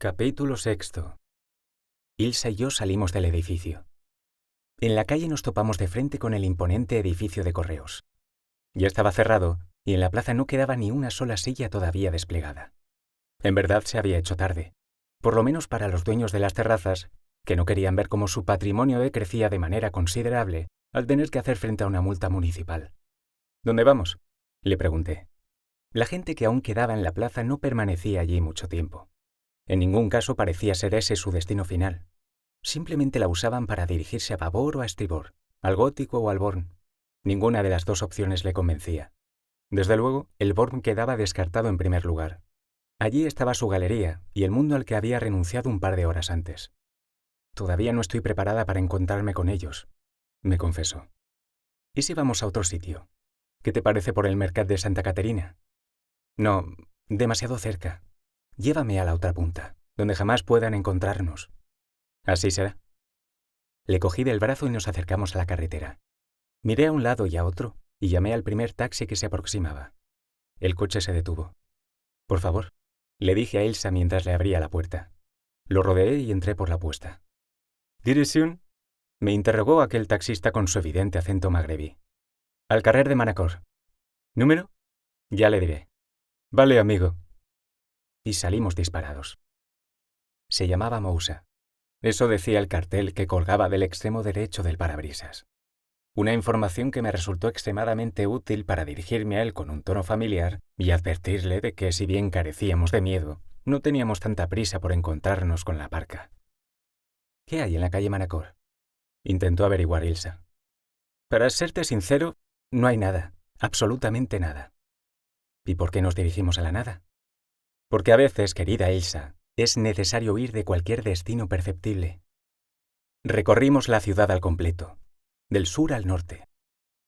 Capítulo 6. Ilsa y yo salimos del edificio. En la calle nos topamos de frente con el imponente edificio de correos. Ya estaba cerrado y en la plaza no quedaba ni una sola silla todavía desplegada. En verdad se había hecho tarde, por lo menos para los dueños de las terrazas, que no querían ver cómo su patrimonio decrecía de manera considerable al tener que hacer frente a una multa municipal. ¿Dónde vamos?, le pregunté. La gente que aún quedaba en la plaza no permanecía allí mucho tiempo. En ningún caso parecía ser ese su destino final. Simplemente la usaban para dirigirse a babor o a estribor, al Gótico o al Born. Ninguna de las dos opciones le convencía. Desde luego, el Born quedaba descartado en primer lugar. Allí estaba su galería y el mundo al que había renunciado un par de horas antes. Todavía no estoy preparada para encontrarme con ellos, me confesó. ¿Y si vamos a otro sitio? ¿Qué te parece por el Mercat de Santa Caterina? No, demasiado cerca. Llévame a la otra punta, donde jamás puedan encontrarnos. Así será. Le cogí del brazo y nos acercamos a la carretera. Miré a un lado y a otro y llamé al primer taxi que se aproximaba. El coche se detuvo. Por favor, le dije a Ilsa mientras le abría la puerta. Lo rodeé y entré por la puesta. ¿Dirección?, me interrogó aquel taxista con su evidente acento magrebí. Al carrer de Manacor. ¿Número? Ya le diré. Vale, amigo. Y salimos disparados. Se llamaba Moussa. Eso decía el cartel que colgaba del extremo derecho del parabrisas. Una información que me resultó extremadamente útil para dirigirme a él con un tono familiar y advertirle de que, si bien carecíamos de miedo, no teníamos tanta prisa por encontrarnos con la parca. ¿Qué hay en la calle Manacor?, intentó averiguar Ilsa. Para serte sincero, no hay nada, absolutamente nada. ¿Y por qué nos dirigimos a la nada? Porque a veces, querida Ilsa, es necesario huir de cualquier destino perceptible. Recorrimos la ciudad al completo, del sur al norte,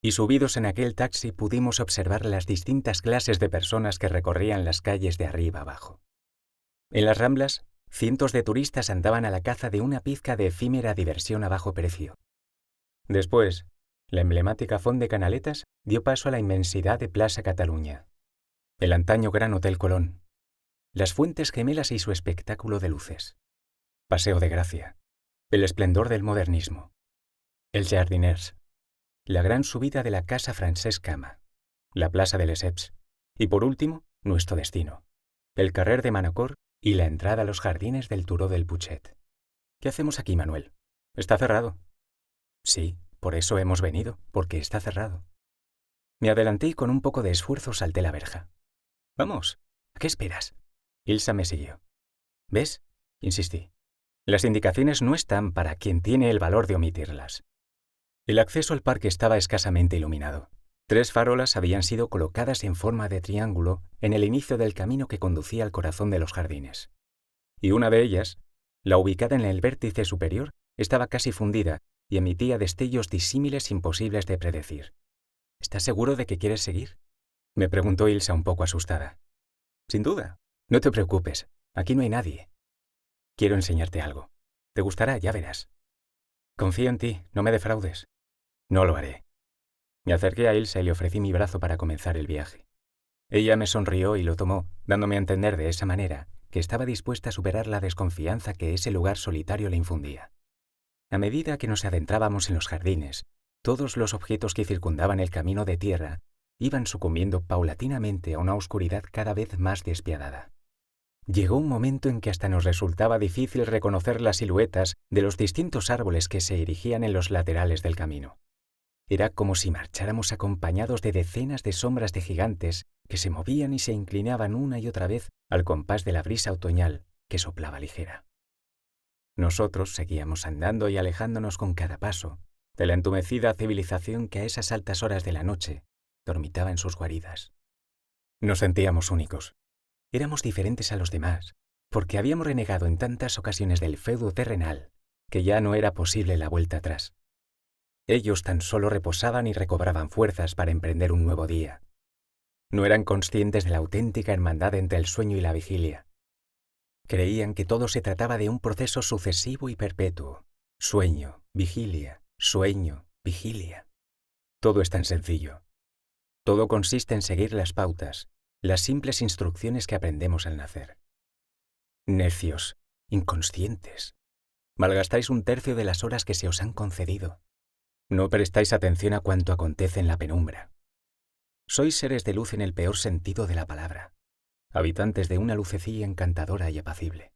y subidos en aquel taxi pudimos observar las distintas clases de personas que recorrían las calles de arriba abajo. En las Ramblas, cientos de turistas andaban a la caza de una pizca de efímera diversión a bajo precio. Después, la emblemática Font de Canaletas dio paso a la inmensidad de Plaza Cataluña, el antaño Gran Hotel Colón, las Fuentes Gemelas y su espectáculo de luces, Paseo de Gracia, el esplendor del modernismo, el Jardiners, la gran subida de la Casa Francesc Cama, la Plaza de Lesseps y, por último, nuestro destino, el carrer de Manacor y la entrada a los jardines del Turó del Putxet. ¿Qué hacemos aquí, Manuel? ¿Está cerrado? Sí, por eso hemos venido, porque está cerrado. Me adelanté y con un poco de esfuerzo salté la verja. Vamos, ¿a qué esperas? Ilsa me siguió. ¿Ves?, insistí. Las indicaciones no están para quien tiene el valor de omitirlas. El acceso al parque estaba escasamente iluminado. 3 farolas habían sido colocadas en forma de triángulo en el inicio del camino que conducía al corazón de los jardines. Y una de ellas, la ubicada en el vértice superior, estaba casi fundida y emitía destellos disímiles imposibles de predecir. ¿Estás seguro de que quieres seguir?, me preguntó Ilsa un poco asustada. Sin duda. No te preocupes, aquí no hay nadie. Quiero enseñarte algo. Te gustará, ya verás. Confío en ti, no me defraudes. No lo haré. Me acerqué a Ilsa y le ofrecí mi brazo para comenzar el viaje. Ella me sonrió y lo tomó, dándome a entender de esa manera que estaba dispuesta a superar la desconfianza que ese lugar solitario le infundía. A medida que nos adentrábamos en los jardines, todos los objetos que circundaban el camino de tierra iban sucumbiendo paulatinamente a una oscuridad cada vez más despiadada. Llegó un momento en que hasta nos resultaba difícil reconocer las siluetas de los distintos árboles que se erigían en los laterales del camino. Era como si marcháramos acompañados de decenas de sombras de gigantes que se movían y se inclinaban una y otra vez al compás de la brisa otoñal que soplaba ligera. Nosotros seguíamos andando y alejándonos con cada paso de la entumecida civilización que a esas altas horas de la noche dormitaba en sus guaridas. Nos sentíamos únicos. Éramos diferentes a los demás, porque habíamos renegado en tantas ocasiones del feudo terrenal que ya no era posible la vuelta atrás. Ellos tan solo reposaban y recobraban fuerzas para emprender un nuevo día. No eran conscientes de la auténtica hermandad entre el sueño y la vigilia. Creían que todo se trataba de un proceso sucesivo y perpetuo. Sueño, vigilia, sueño, vigilia. Todo es tan sencillo. Todo consiste en seguir las pautas, las simples instrucciones que aprendemos al nacer. Necios, inconscientes. Malgastáis un tercio de las horas que se os han concedido. No prestáis atención a cuanto acontece en la penumbra. Sois seres de luz en el peor sentido de la palabra, habitantes de una lucecilla encantadora y apacible.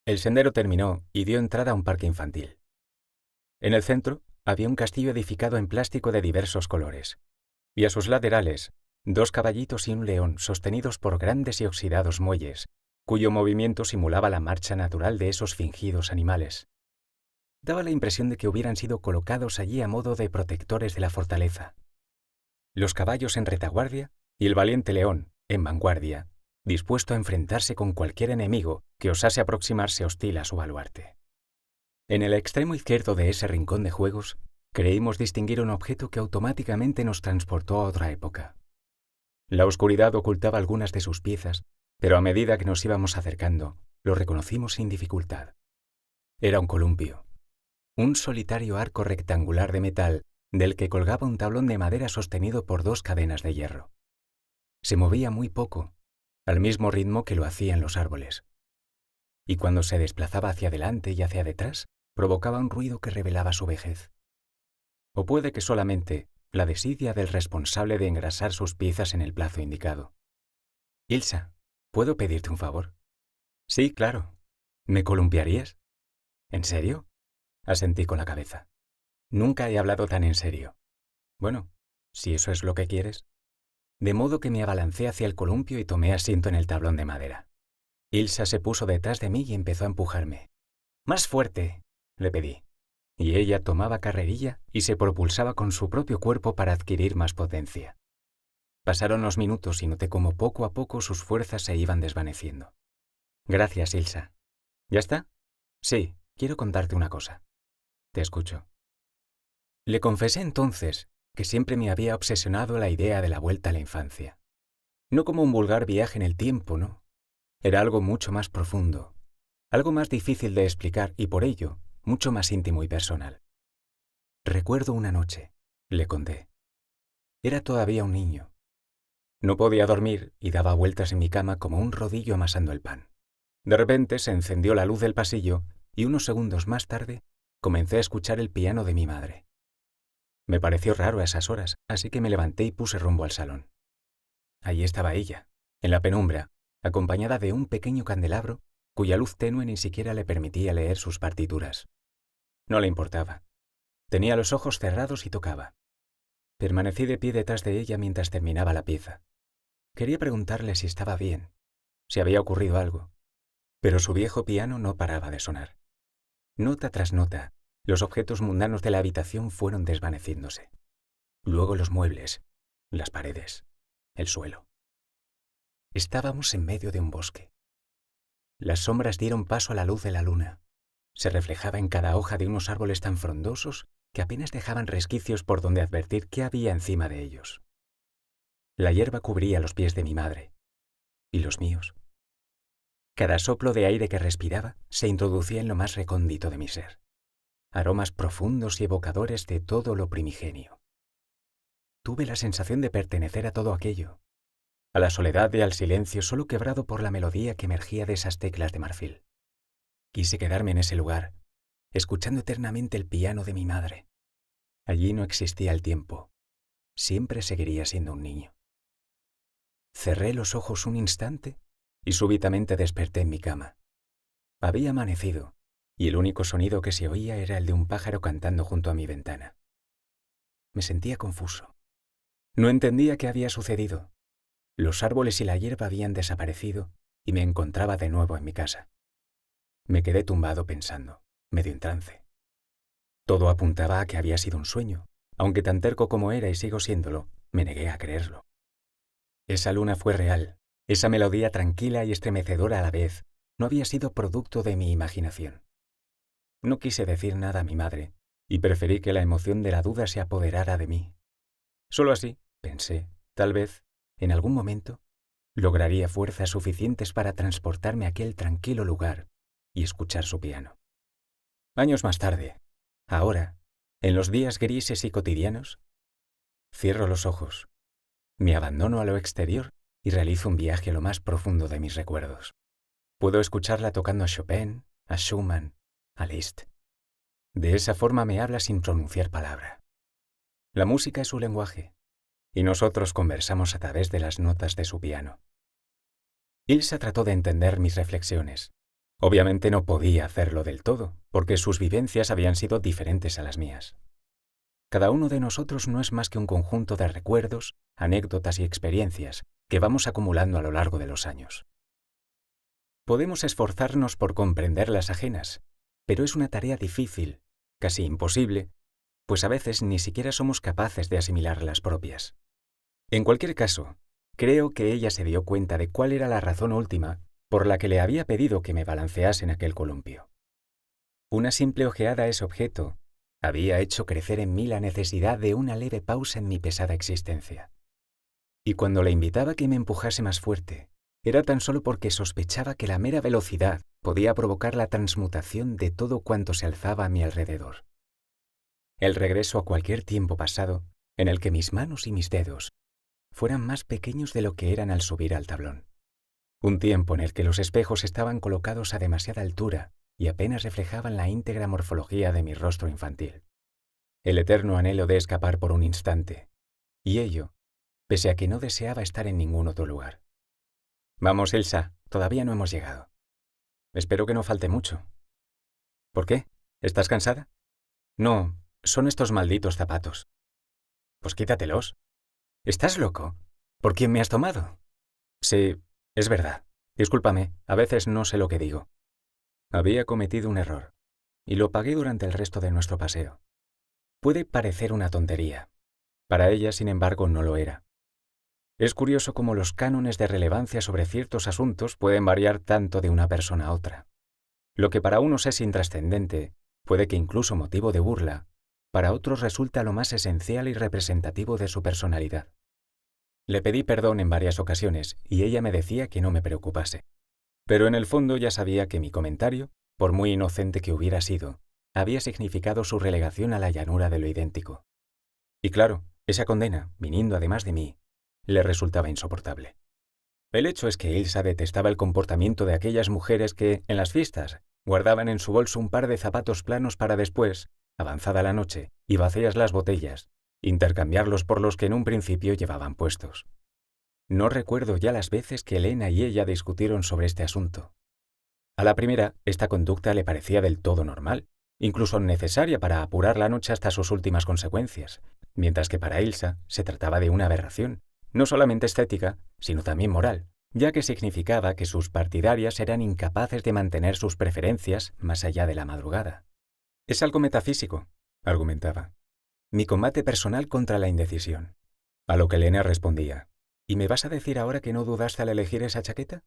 El sendero terminó y dio entrada a un parque infantil. En el centro había un castillo edificado en plástico de diversos colores, y a sus laterales, 2 caballitos y un león sostenidos por grandes y oxidados muelles, cuyo movimiento simulaba la marcha natural de esos fingidos animales. Daba la impresión de que hubieran sido colocados allí a modo de protectores de la fortaleza. Los caballos en retaguardia y el valiente león en vanguardia, dispuesto a enfrentarse con cualquier enemigo que osase aproximarse hostil a su baluarte. En el extremo izquierdo de ese rincón de juegos, creímos distinguir un objeto que automáticamente nos transportó a otra época. La oscuridad ocultaba algunas de sus piezas, pero a medida que nos íbamos acercando, lo reconocimos sin dificultad. Era un columpio, un solitario arco rectangular de metal del que colgaba un tablón de madera sostenido por 2 cadenas de hierro. Se movía muy poco, al mismo ritmo que lo hacían los árboles. Y cuando se desplazaba hacia adelante y hacia detrás, provocaba un ruido que revelaba su vejez. O puede que solamente la desidia del responsable de engrasar sus piezas en el plazo indicado. Ilsa, ¿puedo pedirte un favor? Sí, claro. ¿Me columpiarías? ¿En serio? Asentí con la cabeza. Nunca he hablado tan en serio. Bueno, si eso es lo que quieres. De modo que me abalancé hacia el columpio y tomé asiento en el tablón de madera. Ilsa se puso detrás de mí y empezó a empujarme. ¡Más fuerte!, le pedí. Y ella tomaba carrerilla y se propulsaba con su propio cuerpo para adquirir más potencia. Pasaron los minutos y noté cómo poco a poco sus fuerzas se iban desvaneciendo. Gracias, Ilsa. ¿Ya está? Sí, quiero contarte una cosa. Te escucho. Le confesé entonces que siempre me había obsesionado la idea de la vuelta a la infancia. No como un vulgar viaje en el tiempo, no. Era algo mucho más profundo, algo más difícil de explicar y por ello mucho más íntimo y personal. Recuerdo una noche, le conté. Era todavía un niño. No podía dormir y daba vueltas en mi cama como un rodillo amasando el pan. De repente se encendió la luz del pasillo y unos segundos más tarde comencé a escuchar el piano de mi madre. Me pareció raro a esas horas, así que me levanté y puse rumbo al salón. Allí estaba ella, en la penumbra, acompañada de un pequeño candelabro cuya luz tenue ni siquiera le permitía leer sus partituras. No le importaba. Tenía los ojos cerrados y tocaba. Permanecí de pie detrás de ella mientras terminaba la pieza. Quería preguntarle si estaba bien, si había ocurrido algo, pero su viejo piano no paraba de sonar. Nota tras nota, los objetos mundanos de la habitación fueron desvaneciéndose. Luego los muebles, las paredes, el suelo. Estábamos en medio de un bosque. Las sombras dieron paso a la luz de la luna. Se reflejaba en cada hoja de unos árboles tan frondosos que apenas dejaban resquicios por donde advertir qué había encima de ellos. La hierba cubría los pies de mi madre. ¿Y los míos? Cada soplo de aire que respiraba se introducía en lo más recóndito de mi ser. Aromas profundos y evocadores de todo lo primigenio. Tuve la sensación de pertenecer a todo aquello, a la soledad y al silencio solo quebrado por la melodía que emergía de esas teclas de marfil. Quise quedarme en ese lugar, escuchando eternamente el piano de mi madre. Allí no existía el tiempo. Siempre seguiría siendo un niño. Cerré los ojos un instante y súbitamente desperté en mi cama. Había amanecido, y el único sonido que se oía era el de un pájaro cantando junto a mi ventana. Me sentía confuso. No entendía qué había sucedido. Los árboles y la hierba habían desaparecido y me encontraba de nuevo en mi casa. Me quedé tumbado pensando, medio en trance. Todo apuntaba a que había sido un sueño, aunque tan terco como era y sigo siéndolo, me negué a creerlo. Esa luna fue real, esa melodía tranquila y estremecedora a la vez, no había sido producto de mi imaginación. No quise decir nada a mi madre, y preferí que la emoción de la duda se apoderara de mí. Solo así, pensé, tal vez, en algún momento, lograría fuerzas suficientes para transportarme a aquel tranquilo lugar y escuchar su piano. Años más tarde, ahora, en los días grises y cotidianos, cierro los ojos, me abandono a lo exterior y realizo un viaje a lo más profundo de mis recuerdos. Puedo escucharla tocando a Chopin, a Schumann, a Liszt. De esa forma me habla sin pronunciar palabra. La música es su lenguaje, y nosotros conversamos a través de las notas de su piano. Ilsa trató de entender mis reflexiones. Obviamente no podía hacerlo del todo, porque sus vivencias habían sido diferentes a las mías. Cada uno de nosotros no es más que un conjunto de recuerdos, anécdotas y experiencias que vamos acumulando a lo largo de los años. Podemos esforzarnos por comprender las ajenas, pero es una tarea difícil, casi imposible, pues a veces ni siquiera somos capaces de asimilar las propias. En cualquier caso, creo que ella se dio cuenta de cuál era la razón última por la que le había pedido que me balancease en aquel columpio. Una simple ojeada a ese objeto había hecho crecer en mí la necesidad de una leve pausa en mi pesada existencia. Y cuando le invitaba a que me empujase más fuerte, era tan solo porque sospechaba que la mera velocidad podía provocar la transmutación de todo cuanto se alzaba a mi alrededor. El regreso a cualquier tiempo pasado en el que mis manos y mis dedos fueran más pequeños de lo que eran al subir al tablón. Un tiempo en el que los espejos estaban colocados a demasiada altura y apenas reflejaban la íntegra morfología de mi rostro infantil. El eterno anhelo de escapar por un instante, y ello, pese a que no deseaba estar en ningún otro lugar. Vamos, Ilsa, todavía no hemos llegado. Espero que no falte mucho. ¿Por qué? ¿Estás cansada? No, son estos malditos zapatos. Pues quítatelos. ¿Estás loco? ¿Por quién me has tomado? Sí, es verdad. Discúlpame, a veces no sé lo que digo. Había cometido un error, y lo pagué durante el resto de nuestro paseo. Puede parecer una tontería. Para ella, sin embargo, no lo era. Es curioso cómo los cánones de relevancia sobre ciertos asuntos pueden variar tanto de una persona a otra. Lo que para unos es intrascendente, puede que incluso motivo de burla, para otros resulta lo más esencial y representativo de su personalidad. Le pedí perdón en varias ocasiones y ella me decía que no me preocupase. Pero en el fondo ya sabía que mi comentario, por muy inocente que hubiera sido, había significado su relegación a la llanura de lo idéntico. Y claro, esa condena, viniendo además de mí, le resultaba insoportable. El hecho es que Ilsa detestaba el comportamiento de aquellas mujeres que, en las fiestas, guardaban en su bolso un par de zapatos planos para después, avanzada la noche y vacías las botellas, intercambiarlos por los que en un principio llevaban puestos. No recuerdo ya las veces que Elena y ella discutieron sobre este asunto. A la primera, esta conducta le parecía del todo normal, incluso necesaria para apurar la noche hasta sus últimas consecuencias, mientras que para Ilsa se trataba de una aberración, no solamente estética, sino también moral, ya que significaba que sus partidarias eran incapaces de mantener sus preferencias más allá de la madrugada. Es algo metafísico, argumentaba. Mi combate personal contra la indecisión. A lo que Elena respondía, ¿y me vas a decir ahora que no dudaste al elegir esa chaqueta?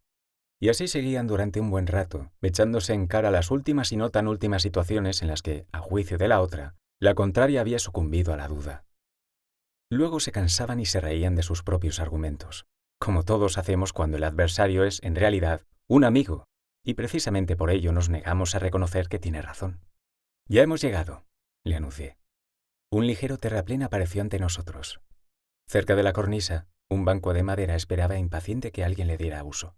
Y así seguían durante un buen rato, echándose en cara las últimas y no tan últimas situaciones en las que, a juicio de la otra, la contraria había sucumbido a la duda. Luego se cansaban y se reían de sus propios argumentos, como todos hacemos cuando el adversario es, en realidad, un amigo, y precisamente por ello nos negamos a reconocer que tiene razón. Ya hemos llegado, le anuncié. Un ligero terraplén apareció ante nosotros. Cerca de la cornisa, un banco de madera esperaba impaciente que alguien le diera uso.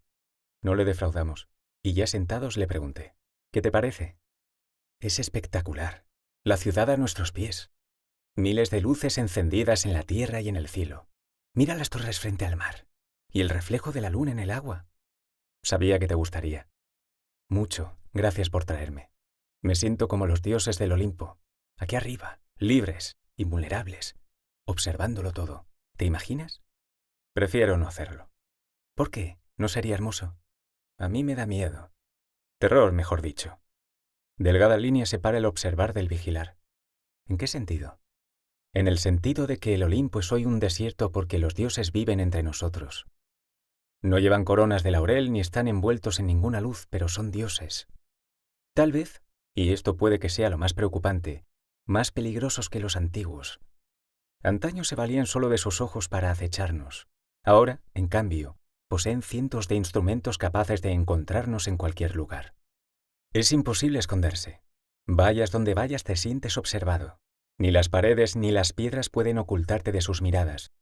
No le defraudamos, y ya sentados le pregunté, ¿qué te parece? Es espectacular. La ciudad a nuestros pies. Miles de luces encendidas en la tierra y en el cielo. Mira las torres frente al mar. Y el reflejo de la luna en el agua. Sabía que te gustaría. Mucho, gracias por traerme. Me siento como los dioses del Olimpo, aquí arriba, libres, invulnerables, observándolo todo. ¿Te imaginas? Prefiero no hacerlo. ¿Por qué? ¿No sería hermoso? A mí me da miedo. Terror, mejor dicho. Delgada línea separa el observar del vigilar. ¿En qué sentido? En el sentido de que el Olimpo es hoy un desierto porque los dioses viven entre nosotros. No llevan coronas de laurel ni están envueltos en ninguna luz, pero son dioses. Tal vez, y esto puede que sea lo más preocupante, más peligrosos que los antiguos. Antaño se valían solo de sus ojos para acecharnos. Ahora, en cambio, poseen cientos de instrumentos capaces de encontrarnos en cualquier lugar. Es imposible esconderse. Vayas donde vayas te sientes observado. Ni las paredes ni las piedras pueden ocultarte de sus miradas.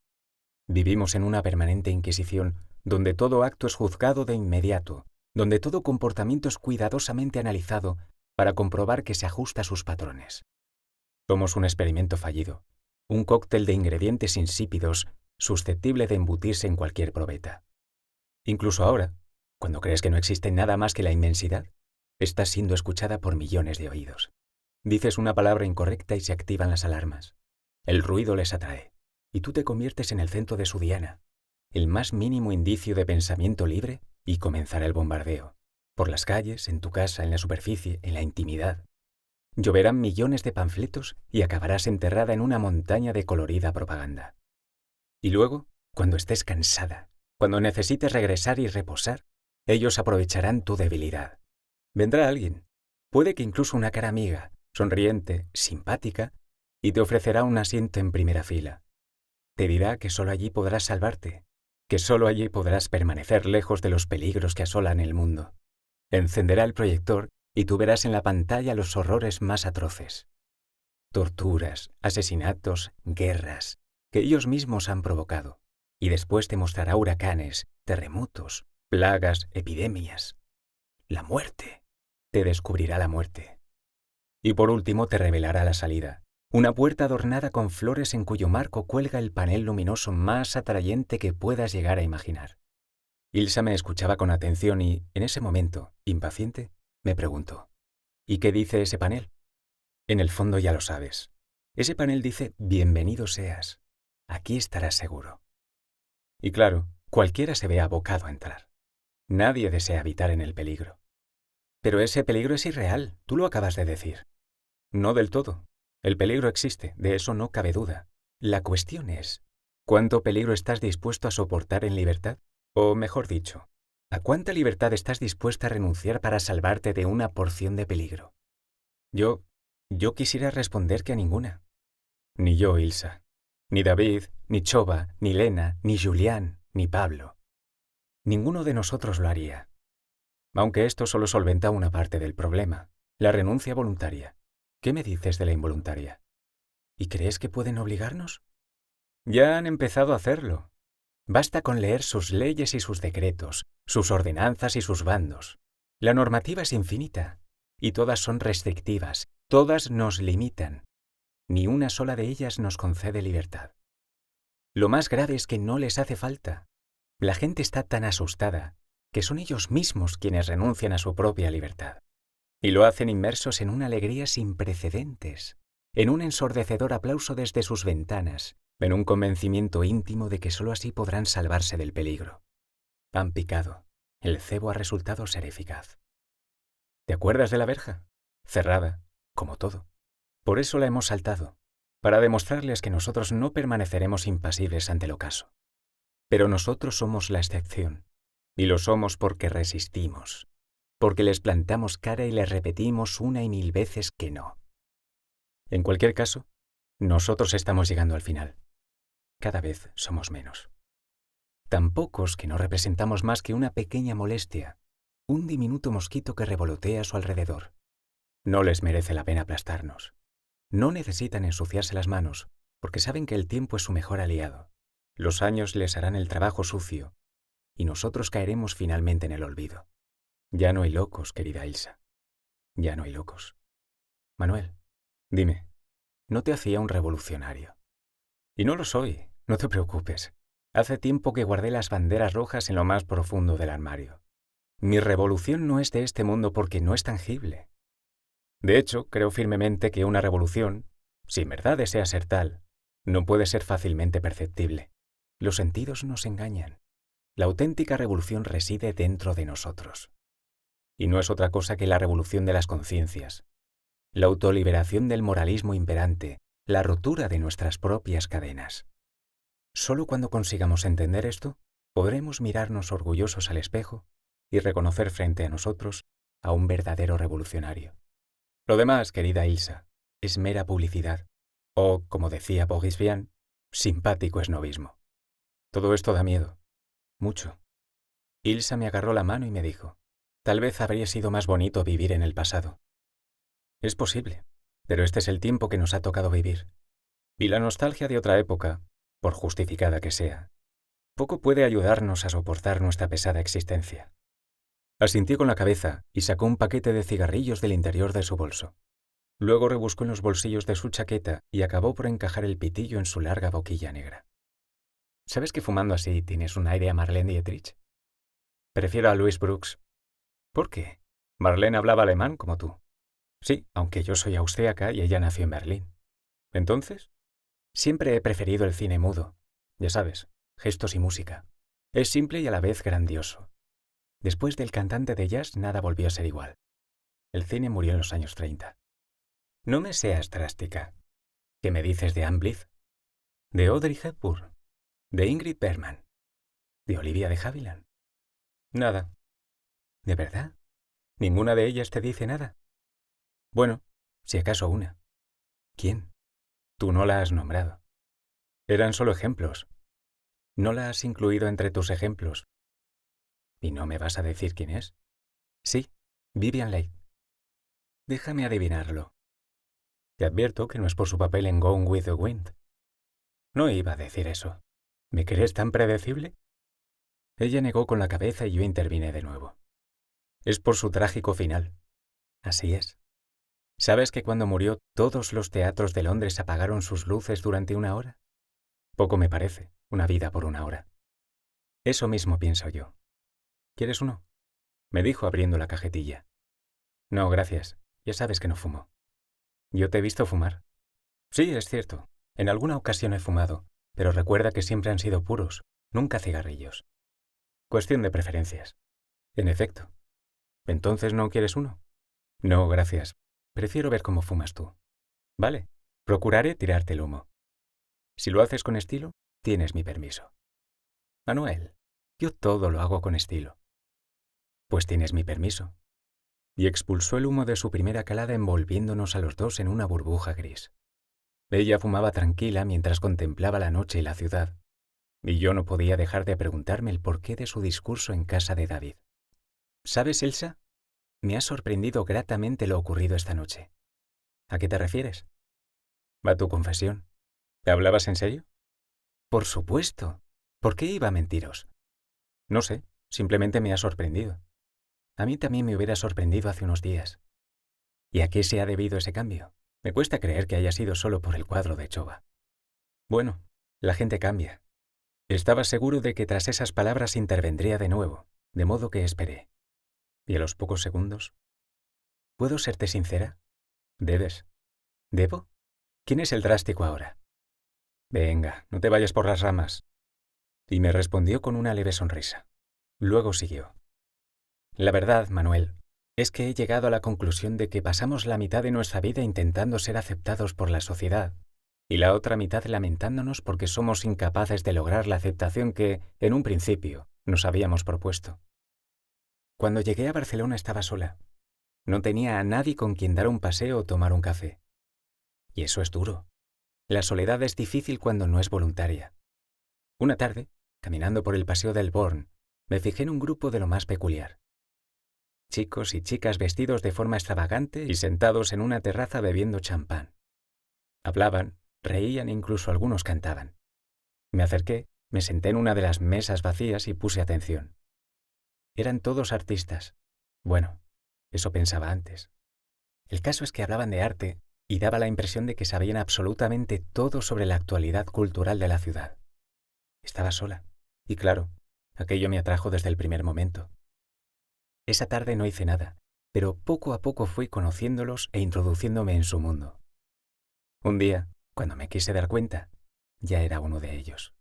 Vivimos en una permanente inquisición, donde todo acto es juzgado de inmediato, donde todo comportamiento es cuidadosamente analizado para comprobar que se ajusta a sus patrones. Somos un experimento fallido, un cóctel de ingredientes insípidos susceptible de embutirse en cualquier probeta. Incluso ahora, cuando crees que no existe nada más que la inmensidad, estás siendo escuchada por millones de oídos. Dices una palabra incorrecta y se activan las alarmas. El ruido les atrae, y tú te conviertes en el centro de su diana, el más mínimo indicio de pensamiento libre, y comenzará el bombardeo. Por las calles, en tu casa, en la superficie, en la intimidad. Lloverán millones de panfletos y acabarás enterrada en una montaña de colorida propaganda. Y luego, cuando estés cansada, cuando necesites regresar y reposar, ellos aprovecharán tu debilidad. Vendrá alguien, puede que incluso una cara amiga, sonriente, simpática, y te ofrecerá un asiento en primera fila. Te dirá que solo allí podrás salvarte, que solo allí podrás permanecer lejos de los peligros que asolan el mundo. Encenderá el proyector y tú verás en la pantalla los horrores más atroces. Torturas, asesinatos, guerras, que ellos mismos han provocado. Y después te mostrará huracanes, terremotos, plagas, epidemias. La muerte. Te descubrirá la muerte. Y por último te revelará la salida. Una puerta adornada con flores en cuyo marco cuelga el panel luminoso más atrayente que puedas llegar a imaginar. Ilsa me escuchaba con atención y, en ese momento, impaciente, me preguntó: ¿y qué dice ese panel? En el fondo ya lo sabes. Ese panel dice: bienvenido seas. Aquí estarás seguro. Y claro, cualquiera se ve abocado a entrar. Nadie desea habitar en el peligro. Pero ese peligro es irreal, tú lo acabas de decir. No del todo. El peligro existe, de eso no cabe duda. La cuestión es, ¿cuánto peligro estás dispuesto a soportar en libertad? O mejor dicho, ¿a cuánta libertad estás dispuesta a renunciar para salvarte de una porción de peligro? Yo quisiera responder que a ninguna. Ni yo, Ilsa. Ni David, ni Choba, ni Lena, ni Julián, ni Pablo. Ninguno de nosotros lo haría. Aunque esto solo solventa una parte del problema, la renuncia voluntaria. ¿Qué me dices de la involuntaria? ¿Y crees que pueden obligarnos? Ya han empezado a hacerlo. Basta con leer sus leyes y sus decretos, sus ordenanzas y sus bandos. La normativa es infinita, y todas son restrictivas, todas nos limitan. Ni una sola de ellas nos concede libertad. Lo más grave es que no les hace falta. La gente está tan asustada que son ellos mismos quienes renuncian a su propia libertad. Y lo hacen inmersos en una alegría sin precedentes, en un ensordecedor aplauso desde sus ventanas, en un convencimiento íntimo de que sólo así podrán salvarse del peligro. Han picado. El cebo ha resultado ser eficaz. ¿Te acuerdas de la verja? Cerrada, como todo. Por eso la hemos saltado, para demostrarles que nosotros no permaneceremos impasibles ante el ocaso. Pero nosotros somos la excepción, y lo somos porque resistimos, porque les plantamos cara y les repetimos una y mil veces que no. En cualquier caso, nosotros estamos llegando al final. Cada vez somos menos. Tan pocos que no representamos más que una pequeña molestia, un diminuto mosquito que revolotea a su alrededor. No les merece la pena aplastarnos. No necesitan ensuciarse las manos, porque saben que el tiempo es su mejor aliado. Los años les harán el trabajo sucio, y nosotros caeremos finalmente en el olvido. Ya no hay locos, querida Ilsa. Ya no hay locos. Manuel, dime, ¿no te hacía un revolucionario? Y no lo soy, no te preocupes. Hace tiempo que guardé las banderas rojas en lo más profundo del armario. Mi revolución no es de este mundo porque no es tangible. De hecho, creo firmemente que una revolución, si en verdad desea ser tal, no puede ser fácilmente perceptible. Los sentidos nos engañan. La auténtica revolución reside dentro de nosotros. Y no es otra cosa que la revolución de las conciencias, la autoliberación del moralismo imperante, la rotura de nuestras propias cadenas. Solo cuando consigamos entender esto, podremos mirarnos orgullosos al espejo y reconocer frente a nosotros a un verdadero revolucionario. Lo demás, querida Ilsa, es mera publicidad, o, como decía Boris Vian, simpático esnobismo. Todo esto da miedo, mucho. Ilsa me agarró la mano y me dijo: tal vez habría sido más bonito vivir en el pasado. Es posible, pero este es el tiempo que nos ha tocado vivir. Y la nostalgia de otra época, por justificada que sea, poco puede ayudarnos a soportar nuestra pesada existencia. Asintió con la cabeza y sacó un paquete de cigarrillos del interior de su bolso. Luego rebuscó en los bolsillos de su chaqueta y acabó por encajar el pitillo en su larga boquilla negra. ¿Sabes que fumando así tienes un aire a Marlene Dietrich? Prefiero a Louis Brooks. ¿Por qué? Marlene hablaba alemán como tú. Sí, aunque yo soy austríaca y ella nació en Berlín. ¿Entonces? Siempre he preferido el cine mudo. Ya sabes, gestos y música. Es simple y a la vez grandioso. Después del cantante de jazz nada volvió a ser igual. El cine murió en los años 30. No me seas drástica. ¿Qué me dices de Anne Blyth? ¿De Audrey Hepburn? ¿De Ingrid Bergman? ¿De Olivia de Havilland? Nada. ¿De verdad? ¿Ninguna de ellas te dice nada? Bueno, si acaso una. ¿Quién? Tú no la has nombrado. Eran solo ejemplos. No la has incluido entre tus ejemplos. ¿Y no me vas a decir quién es? Sí, Vivien Leigh. Déjame adivinarlo. Te advierto que no es por su papel en Gone with the Wind. No iba a decir eso. ¿Me crees tan predecible? Ella negó con la cabeza y yo intervine de nuevo. Es por su trágico final. Así es. ¿Sabes que cuando murió todos los teatros de Londres apagaron sus luces durante 1 hora? Poco me parece, una vida por 1 hora. Eso mismo pienso yo. ¿Quieres uno? Me dijo abriendo la cajetilla. No, gracias. Ya sabes que no fumo. ¿Yo te he visto fumar? Sí, es cierto. En alguna ocasión he fumado, pero recuerda que siempre han sido puros, nunca cigarrillos. Cuestión de preferencias. En efecto. ¿Entonces no quieres uno? No, gracias. Prefiero ver cómo fumas tú. Vale, procuraré tirarte el humo. Si lo haces con estilo, tienes mi permiso. Manuel, yo todo lo hago con estilo. Pues tienes mi permiso. Y expulsó el humo de su primera calada envolviéndonos a los dos en una burbuja gris. Ella fumaba tranquila mientras contemplaba la noche y la ciudad, y yo no podía dejar de preguntarme el porqué de su discurso en casa de David. ¿Sabes, Elsa? Me ha sorprendido gratamente lo ocurrido esta noche. ¿A qué te refieres? A tu confesión. ¿Te hablabas en serio? Por supuesto. ¿Por qué iba a mentiros? No sé, simplemente me ha sorprendido. A mí también me hubiera sorprendido hace unos días. ¿Y a qué se ha debido ese cambio? Me cuesta creer que haya sido solo por el cuadro de Chova. Bueno, la gente cambia. Estaba seguro de que tras esas palabras intervendría de nuevo, de modo que esperé. Y a los pocos segundos... ¿Puedo serte sincera? Debes. ¿Debo? ¿Quién es el drástico ahora? Venga, no te vayas por las ramas. Y me respondió con una leve sonrisa. Luego siguió. La verdad, Manuel, es que he llegado a la conclusión de que pasamos la mitad de nuestra vida intentando ser aceptados por la sociedad y la otra mitad lamentándonos porque somos incapaces de lograr la aceptación que, en un principio, nos habíamos propuesto. Cuando llegué a Barcelona estaba sola. No tenía a nadie con quien dar un paseo o tomar un café. Y eso es duro. La soledad es difícil cuando no es voluntaria. Una tarde, caminando por el paseo del Born, me fijé en un grupo de lo más peculiar. Chicos y chicas vestidos de forma extravagante y sentados en una terraza bebiendo champán. Hablaban, reían e incluso algunos cantaban. Me acerqué, me senté en una de las mesas vacías y puse atención. Eran todos artistas. Bueno, eso pensaba antes. El caso es que hablaban de arte y daba la impresión de que sabían absolutamente todo sobre la actualidad cultural de la ciudad. Estaba sola, y claro, aquello me atrajo desde el primer momento. Esa tarde no hice nada, pero poco a poco fui conociéndolos e introduciéndome en su mundo. Un día, cuando me quise dar cuenta, ya era uno de ellos.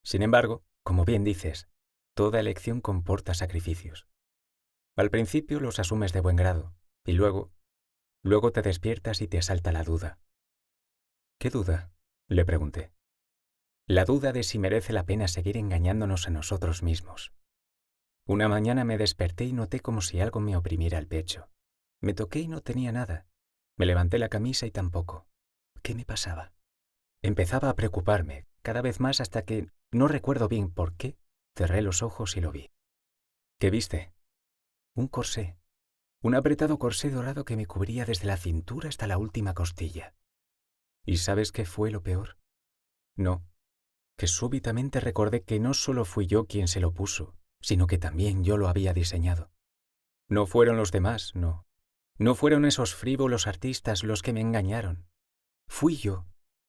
Sin embargo, como bien dices, toda elección comporta sacrificios. Al principio los asumes de buen grado, y luego te despiertas y te asalta la duda. ¿Qué duda?, le pregunté. La duda de si merece la pena seguir engañándonos a nosotros mismos. Una mañana me desperté y noté como si algo me oprimiera el pecho. Me toqué y no tenía nada. Me levanté la camisa y tampoco. ¿Qué me pasaba? Empezaba a preocuparme, cada vez más hasta que, no recuerdo bien por qué, cerré los ojos y lo vi. ¿Qué viste? Un corsé. Un apretado corsé dorado que me cubría desde la cintura hasta la última costilla. ¿Y sabes qué fue lo peor? No, que súbitamente recordé que no solo fui yo quien se lo puso, sino que también yo lo había diseñado. No fueron los demás, no. No fueron esos frívolos artistas los que me engañaron. Fui yo,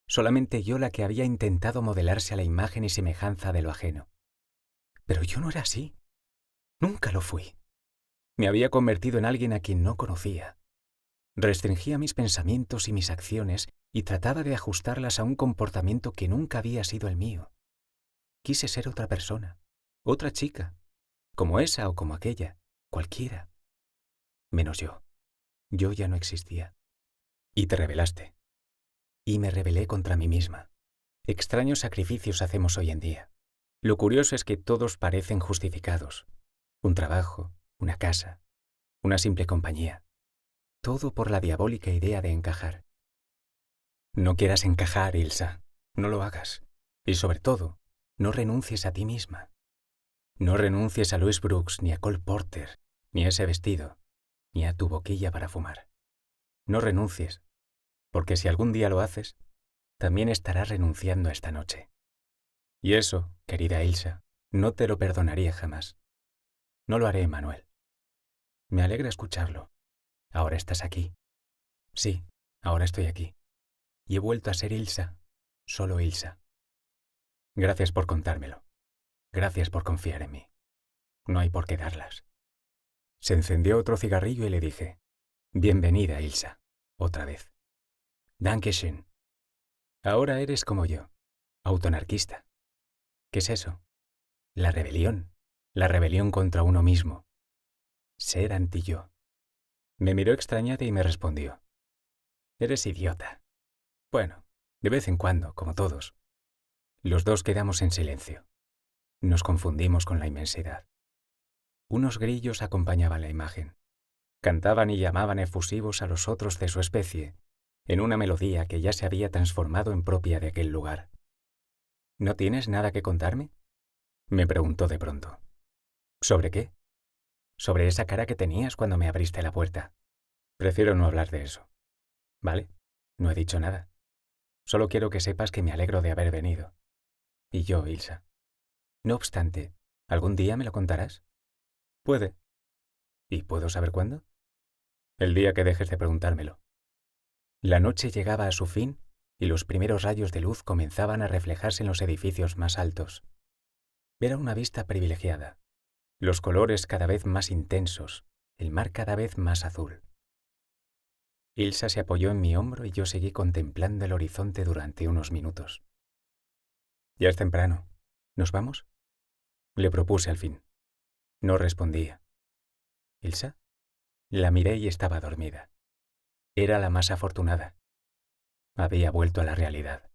solamente yo la que había intentado modelarse a la imagen y semejanza de lo ajeno. Pero yo no era así. Nunca lo fui. Me había convertido en alguien a quien no conocía. Restringía mis pensamientos y mis acciones y trataba de ajustarlas a un comportamiento que nunca había sido el mío. Quise ser otra persona, otra chica, como esa o como aquella, cualquiera. Menos yo. Yo ya no existía. Y te rebelaste. Y me rebelé contra mí misma. Extraños sacrificios hacemos hoy en día. Lo curioso es que todos parecen justificados. Un trabajo, una casa, una simple compañía. Todo por la diabólica idea de encajar. No quieras encajar, Ilsa. No lo hagas. Y sobre todo, no renuncies a ti misma. No renuncies a Louis Brooks, ni a Cole Porter, ni a ese vestido, ni a tu boquilla para fumar. No renuncies, porque si algún día lo haces, también estarás renunciando a esta noche. Y eso, querida Ilsa, no te lo perdonaría jamás. No lo haré, Manuel. Me alegra escucharlo. Ahora estás aquí. Sí, ahora estoy aquí. Y he vuelto a ser Ilsa, solo Ilsa. Gracias por contármelo. Gracias por confiar en mí. No hay por qué darlas. Se encendió otro cigarrillo y le dije, bienvenida, Ilsa, otra vez. Dankeschön. Ahora eres como yo, autonarquista. ¿Qué es eso? La rebelión contra uno mismo. Ser anti-yo. Me miró extrañada y me respondió, eres idiota. Bueno, de vez en cuando, como todos. Los dos quedamos en silencio. Nos confundimos con la inmensidad. Unos grillos acompañaban la imagen. Cantaban y llamaban efusivos a los otros de su especie, en una melodía que ya se había transformado en propia de aquel lugar. ¿No tienes nada que contarme?, me preguntó de pronto. ¿Sobre qué? Sobre esa cara que tenías cuando me abriste la puerta. Prefiero no hablar de eso. ¿Vale? No he dicho nada. Solo quiero que sepas que me alegro de haber venido. Y yo, Ilsa. No obstante, ¿algún día me lo contarás? Puede. ¿Y puedo saber cuándo? El día que dejes de preguntármelo. La noche llegaba a su fin y los primeros rayos de luz comenzaban a reflejarse en los edificios más altos. Era una vista privilegiada. Los colores cada vez más intensos, el mar cada vez más azul. Ilsa se apoyó en mi hombro y yo seguí contemplando el horizonte durante unos minutos. Ya es temprano. ¿Nos vamos? Le propuse al fin. No respondía. ¿Ilsa? La miré y estaba dormida. Era la más afortunada. Había vuelto a la realidad.